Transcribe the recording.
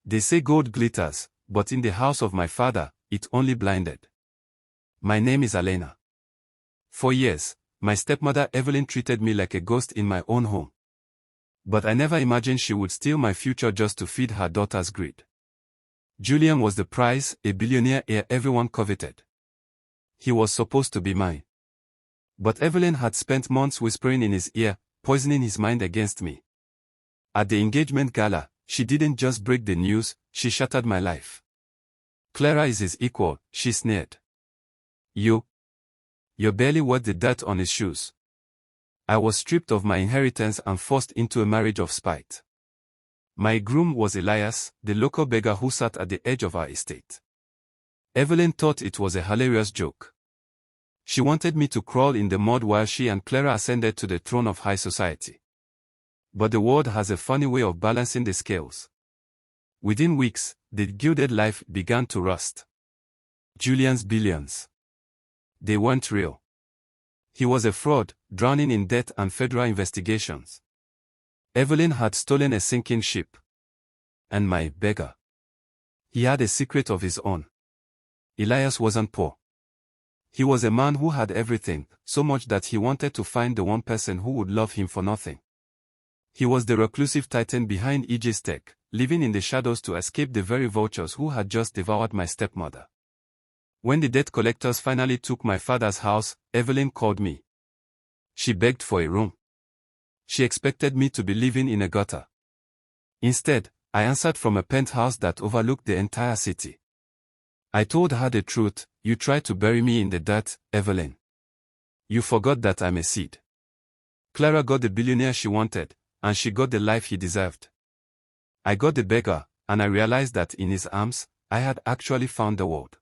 They say gold glitters, but in the house of my father, it only blinded. My name is Elena. For years, my stepmother Evelyn treated me like a ghost in my own home. But I never imagined she would steal my future just to feed her daughter's greed. Julian was the prize, a billionaire heir everyone coveted. He was supposed to be mine. But Evelyn had spent months whispering in his ear, poisoning his mind against me. At the engagement gala, she didn't just break the news, she shattered my life. Clara is his equal, she sneered. You're barely worth the dirt on his shoes. I was stripped of my inheritance and forced into a marriage of spite. My groom was Elias, the local beggar who sat at the edge of our estate. Evelyn thought it was a hilarious joke. She wanted me to crawl in the mud while she and Clara ascended to the throne of high society. But the world has a funny way of balancing the scales. Within weeks, the Gilded Life began to rust. Julian's billions. They weren't real. He was a fraud, drowning in debt and federal investigations. Evelyn had stolen a sinking ship. And my beggar. He had a secret of his own. Elias wasn't poor. He was a man who had everything, so much that he wanted to find the one person who would love him for nothing. He was the reclusive titan behind Aegis Tech, living in the shadows to escape the very vultures who had just devoured my stepmother. When the debt collectors finally took my father's house, Evelyn called me. She begged for a room. She expected me to be living in a gutter. Instead, I answered from a penthouse that overlooked the entire city. I told her the truth. You tried to bury me in the dirt, Evelyn. You forgot that I'm a seed. Clara got the billionaire she wanted, and she got the life he deserved. I got the beggar, and I realized that in his arms, I had actually found the world.